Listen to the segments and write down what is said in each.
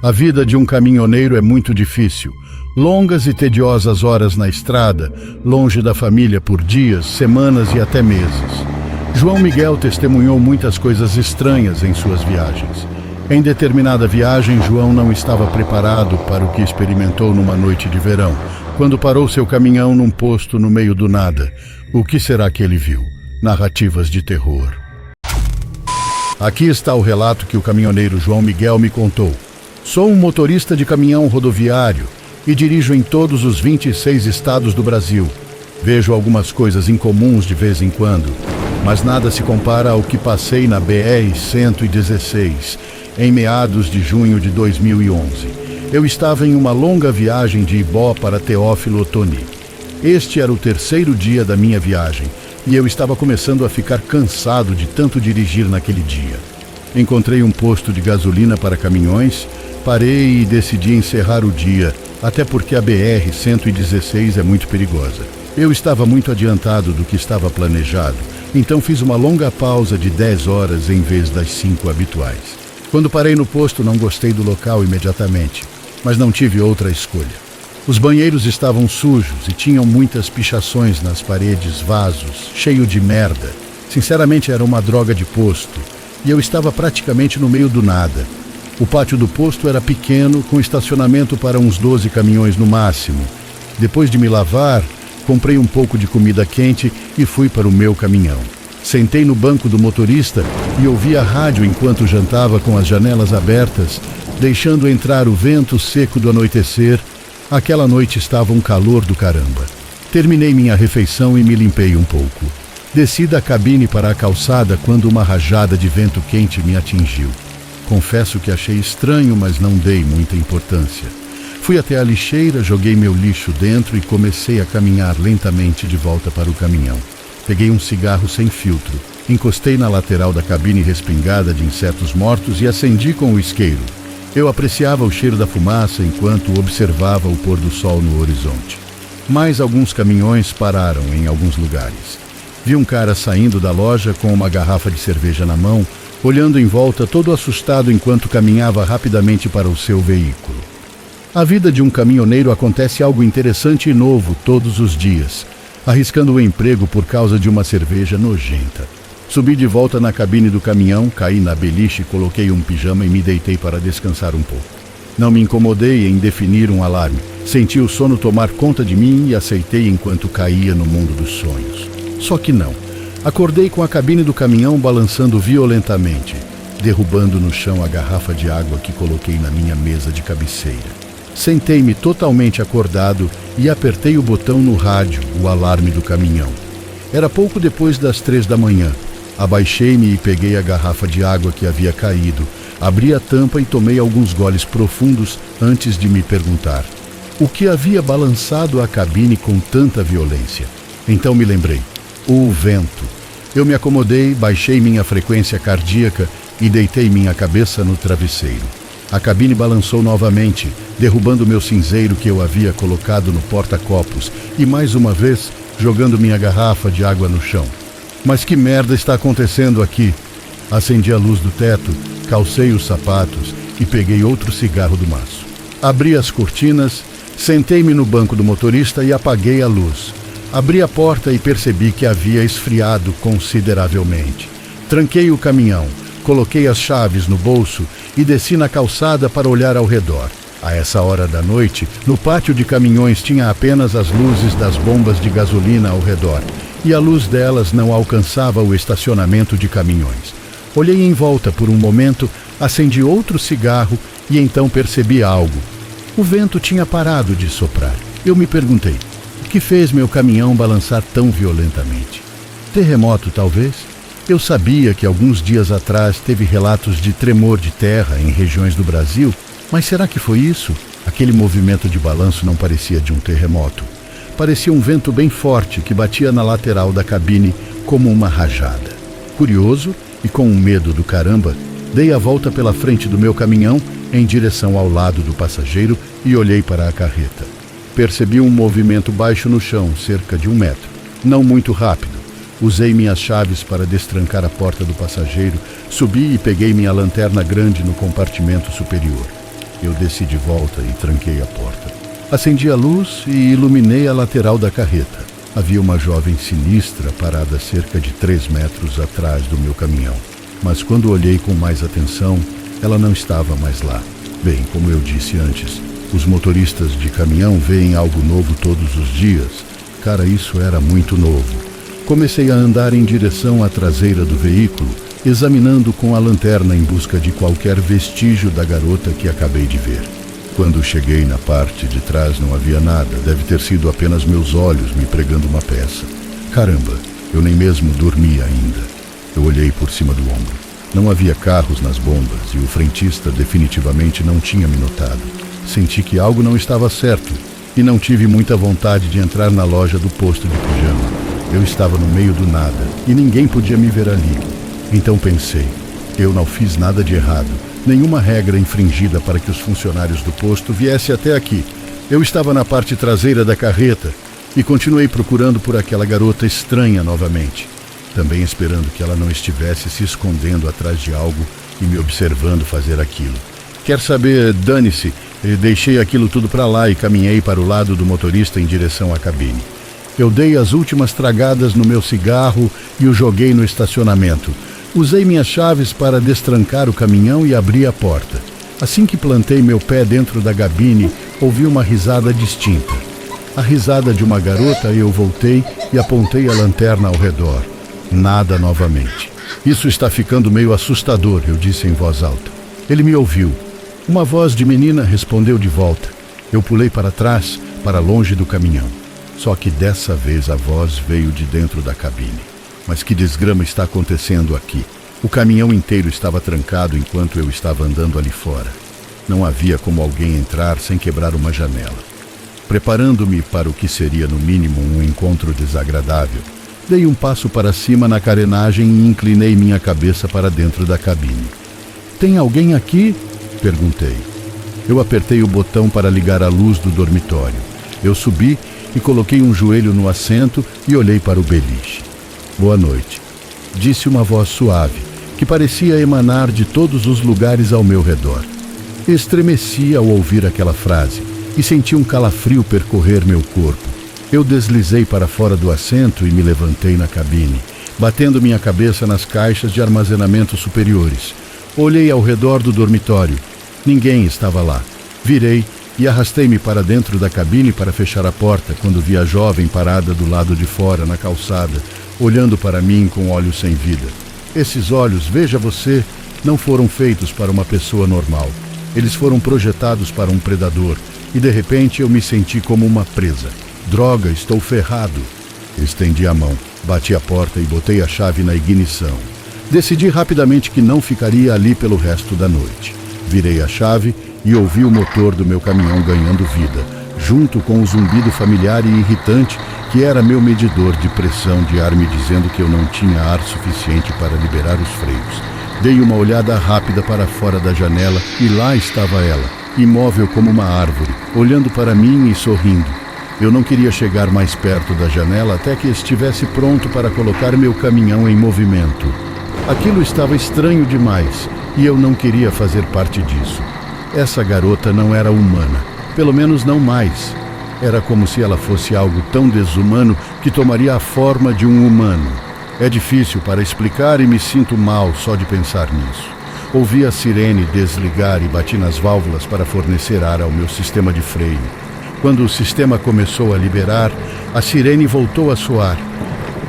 A vida de um caminhoneiro é muito difícil. Longas e tediosas horas na estrada, longe da família por dias, semanas e até meses. João Miguel testemunhou muitas coisas estranhas em suas viagens. Em determinada viagem, João não estava preparado para o que experimentou numa noite de verão, quando parou seu caminhão num posto no meio do nada. O que será que ele viu? Narrativas de terror. Aqui está o relato que o caminhoneiro João Miguel me contou. Sou um motorista de caminhão rodoviário e dirijo em todos os 26 estados do Brasil. Vejo algumas coisas incomuns de vez em quando, mas nada se compara ao que passei na BR-116, em meados de junho de 2011. Eu estava em uma longa viagem de Ibó para Teófilo Otoni. Este era o terceiro dia da minha viagem e eu estava começando a ficar cansado de tanto dirigir naquele dia. Encontrei um posto de gasolina para caminhões, parei e decidi encerrar o dia, até porque a BR-116 é muito perigosa. Eu estava muito adiantado do que estava planejado, então fiz uma longa pausa de 10 horas em vez das 5 habituais. Quando parei no posto, não gostei do local imediatamente, mas não tive outra escolha. Os banheiros estavam sujos e tinham muitas pichações nas paredes, vasos, cheio de merda. Sinceramente, era uma droga de posto, e eu estava praticamente no meio do nada. O pátio do posto era pequeno, com estacionamento para uns 12 caminhões no máximo. Depois de me lavar, comprei um pouco de comida quente e fui para o meu caminhão. Sentei no banco do motorista e ouvi a rádio enquanto jantava com as janelas abertas, deixando entrar o vento seco do anoitecer. Aquela noite estava um calor do caramba. Terminei minha refeição e me limpei um pouco. Desci da cabine para a calçada quando uma rajada de vento quente me atingiu. Confesso que achei estranho, mas não dei muita importância. Fui até a lixeira, joguei meu lixo dentro e comecei a caminhar lentamente de volta para o caminhão. Peguei um cigarro sem filtro, encostei na lateral da cabine respingada de insetos mortos e acendi com o isqueiro. Eu apreciava o cheiro da fumaça enquanto observava o pôr do sol no horizonte. Mais alguns caminhões pararam em alguns lugares. Vi um cara saindo da loja com uma garrafa de cerveja na mão, olhando em volta todo assustado enquanto caminhava rapidamente para o seu veículo. A vida de um caminhoneiro acontece algo interessante e novo todos os dias, arriscando o emprego por causa de uma cerveja nojenta. Subi de volta na cabine do caminhão, caí na beliche, coloquei um pijama e me deitei para descansar um pouco. Não me incomodei em definir um alarme. Senti o sono tomar conta de mim e aceitei enquanto caía no mundo dos sonhos. Só que não. Acordei com a cabine do caminhão balançando violentamente, derrubando no chão a garrafa de água que coloquei na minha mesa de cabeceira. Sentei-me totalmente acordado e apertei o botão no rádio, o alarme do caminhão. Era pouco depois das 3 da manhã. Abaixei-me e peguei a garrafa de água que havia caído, abri a tampa e tomei alguns goles profundos antes de me perguntar o que havia balançado a cabine com tanta violência. Então me lembrei. O vento. Eu me acomodei, baixei minha frequência cardíaca e deitei minha cabeça no travesseiro. A cabine balançou novamente, derrubando meu cinzeiro que eu havia colocado no porta-copos e, mais uma vez, jogando minha garrafa de água no chão. Mas que merda está acontecendo aqui? Acendi a luz do teto, calcei os sapatos e peguei outro cigarro do maço. Abri as cortinas, sentei-me no banco do motorista e apaguei a luz. Abri a porta e percebi que havia esfriado consideravelmente. Tranquei o caminhão, coloquei as chaves no bolso e desci na calçada para olhar ao redor. A essa hora da noite, no pátio de caminhões tinha apenas as luzes das bombas de gasolina ao redor, e a luz delas não alcançava o estacionamento de caminhões. Olhei em volta por um momento, acendi outro cigarro e então percebi algo. O vento tinha parado de soprar. Eu me perguntei, o que fez meu caminhão balançar tão violentamente? Terremoto, talvez? Eu sabia que alguns dias atrás teve relatos de tremor de terra em regiões do Brasil, mas será que foi isso? Aquele movimento de balanço não parecia de um terremoto. Parecia um vento bem forte que batia na lateral da cabine como uma rajada. Curioso e com um medo do caramba, dei a volta pela frente do meu caminhão em direção ao lado do passageiro e olhei para a carreta. Percebi um movimento baixo no chão, cerca de 1 metro. Não muito rápido. Usei minhas chaves para destrancar a porta do passageiro, subi e peguei minha lanterna grande no compartimento superior. Eu desci de volta e tranquei a porta. Acendi a luz e iluminei a lateral da carreta. Havia uma jovem sinistra parada a cerca de 3 metros atrás do meu caminhão. Mas quando olhei com mais atenção, ela não estava mais lá. Bem, como eu disse antes, os motoristas de caminhão veem algo novo todos os dias. Cara, isso era muito novo. Comecei a andar em direção à traseira do veículo, examinando com a lanterna em busca de qualquer vestígio da garota que acabei de ver. Quando cheguei na parte de trás não havia nada, deve ter sido apenas meus olhos me pregando uma peça. Caramba, eu nem mesmo dormia ainda. Eu olhei por cima do ombro. Não havia carros nas bombas e o frentista definitivamente não tinha me notado. Senti que algo não estava certo e não tive muita vontade de entrar na loja do posto de pijama. Eu estava no meio do nada e ninguém podia me ver ali. Então pensei, eu não fiz nada de errado, nenhuma regra infringida para que os funcionários do posto viessem até aqui. Eu estava na parte traseira da carreta e continuei procurando por aquela garota estranha novamente, também esperando que ela não estivesse se escondendo atrás de algo e me observando fazer aquilo. Quer saber, dane-se, deixei aquilo tudo para lá e caminhei para o lado do motorista em direção à cabine. Eu dei as últimas tragadas no meu cigarro e o joguei no estacionamento. Usei minhas chaves para destrancar o caminhão e abri a porta. Assim que plantei meu pé dentro da cabine, ouvi uma risada distinta. A risada de uma garota, eu voltei e apontei a lanterna ao redor. Nada novamente. Isso está ficando meio assustador, eu disse em voz alta. Ele me ouviu. Uma voz de menina respondeu de volta. Eu pulei para trás, para longe do caminhão. Só que dessa vez a voz veio de dentro da cabine. Mas que desgrama está acontecendo aqui? O caminhão inteiro estava trancado enquanto eu estava andando ali fora. Não havia como alguém entrar sem quebrar uma janela. Preparando-me para o que seria no mínimo um encontro desagradável, dei um passo para cima na carenagem e inclinei minha cabeça para dentro da cabine. "Tem alguém aqui?" perguntei. Eu apertei o botão para ligar a luz do dormitório. Eu subi e coloquei um joelho no assento e olhei para o beliche. "Boa noite", disse uma voz suave, que parecia emanar de todos os lugares ao meu redor. Estremeci ao ouvir aquela frase e senti um calafrio percorrer meu corpo. Eu deslizei para fora do assento e me levantei na cabine, batendo minha cabeça nas caixas de armazenamento superiores. Olhei ao redor do dormitório. Ninguém estava lá. Virei e arrastei-me para dentro da cabine para fechar a porta quando vi a jovem parada do lado de fora, na calçada, olhando para mim com olhos sem vida. Esses olhos, veja você, não foram feitos para uma pessoa normal. Eles foram projetados para um predador e de repente eu me senti como uma presa. Droga, estou ferrado. Estendi a mão, bati a porta e botei a chave na ignição. Decidi rapidamente que não ficaria ali pelo resto da noite. Virei a chave e ouvi o motor do meu caminhão ganhando vida, junto com o zumbido familiar e irritante que era meu medidor de pressão de ar me dizendo que eu não tinha ar suficiente para liberar os freios. Dei uma olhada rápida para fora da janela e lá estava ela, imóvel como uma árvore, olhando para mim e sorrindo. Eu não queria chegar mais perto da janela até que estivesse pronto para colocar meu caminhão em movimento. Aquilo estava estranho demais e eu não queria fazer parte disso. Essa garota não era humana, pelo menos não mais. Era como se ela fosse algo tão desumano que tomaria a forma de um humano. É difícil para explicar e me sinto mal só de pensar nisso. Ouvi a sirene desligar e bati nas válvulas para fornecer ar ao meu sistema de freio. Quando o sistema começou a liberar, a sirene voltou a soar.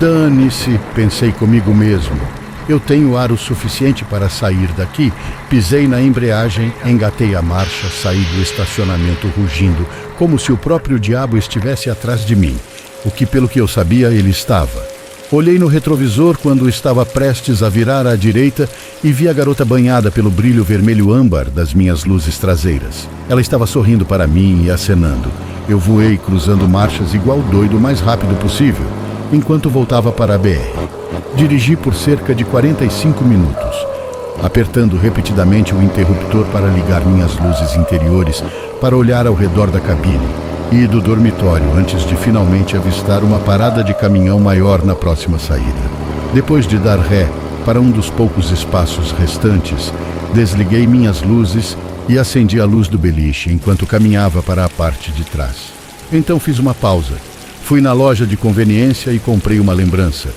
Dane-se, pensei comigo mesmo. Eu tenho ar o suficiente para sair daqui. Pisei na embreagem, engatei a marcha, saí do estacionamento rugindo, como se o próprio diabo estivesse atrás de mim. O que, pelo que eu sabia, ele estava. Olhei no retrovisor quando estava prestes a virar à direita e vi a garota banhada pelo brilho vermelho âmbar das minhas luzes traseiras. Ela estava sorrindo para mim e acenando. Eu voei cruzando marchas igual doido o mais rápido possível, enquanto voltava para a BR. Dirigi por cerca de 45 minutos, apertando repetidamente o interruptor para ligar minhas luzes interiores para olhar ao redor da cabine e do dormitório antes de finalmente avistar uma parada de caminhão maior na próxima saída. Depois de dar ré para um dos poucos espaços restantes, desliguei minhas luzes e acendi a luz do beliche enquanto caminhava para a parte de trás. Então fiz uma pausa. Fui na loja de conveniência e comprei uma lembrança.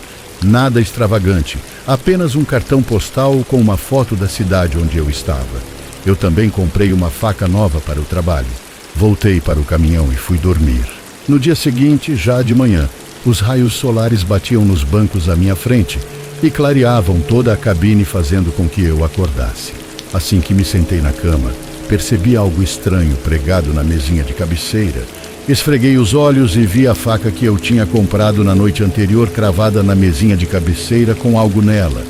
Nada extravagante, apenas um cartão postal com uma foto da cidade onde eu estava. Eu também comprei uma faca nova para o trabalho. Voltei para o caminhão e fui dormir. No dia seguinte, já de manhã, os raios solares batiam nos bancos à minha frente e clareavam toda a cabine, fazendo com que eu acordasse. Assim que me sentei na cama, percebi algo estranho pregado na mesinha de cabeceira. Esfreguei os olhos e vi a faca que eu tinha comprado na noite anterior cravada na mesinha de cabeceira com algo nela.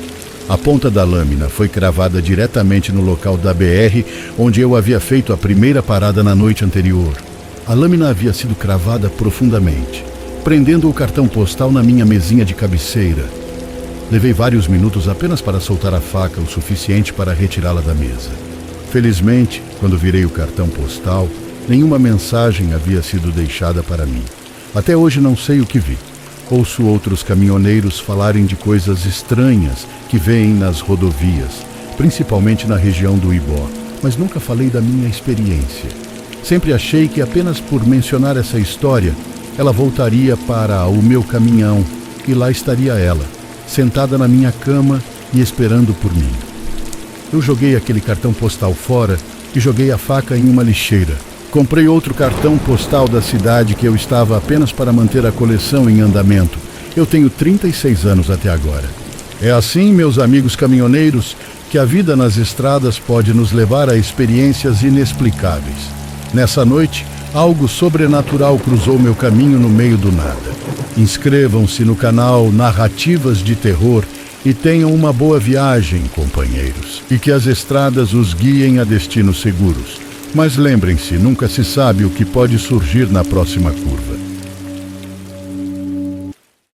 A ponta da lâmina foi cravada diretamente no local da BR, onde eu havia feito a primeira parada na noite anterior. A lâmina havia sido cravada profundamente, prendendo o cartão postal na minha mesinha de cabeceira. Levei vários minutos apenas para soltar a faca, o suficiente para retirá-la da mesa. Felizmente, quando virei o cartão postal, nenhuma mensagem havia sido deixada para mim. Até hoje não sei o que vi. Ouço outros caminhoneiros falarem de coisas estranhas que veem nas rodovias, principalmente na região do Ibó, mas nunca falei da minha experiência. Sempre achei que apenas por mencionar essa história, ela voltaria para o meu caminhão e lá estaria ela, sentada na minha cama e esperando por mim. Eu joguei aquele cartão postal fora e joguei a faca em uma lixeira. Comprei outro cartão postal da cidade que eu estava apenas para manter a coleção em andamento. Eu tenho 36 anos até agora. É assim, meus amigos caminhoneiros, que a vida nas estradas pode nos levar a experiências inexplicáveis. Nessa noite, algo sobrenatural cruzou meu caminho no meio do nada. Inscrevam-se no canal Narrativas de Terror e tenham uma boa viagem, companheiros. E que as estradas os guiem a destinos seguros. Mas lembrem-se, nunca se sabe o que pode surgir na próxima curva.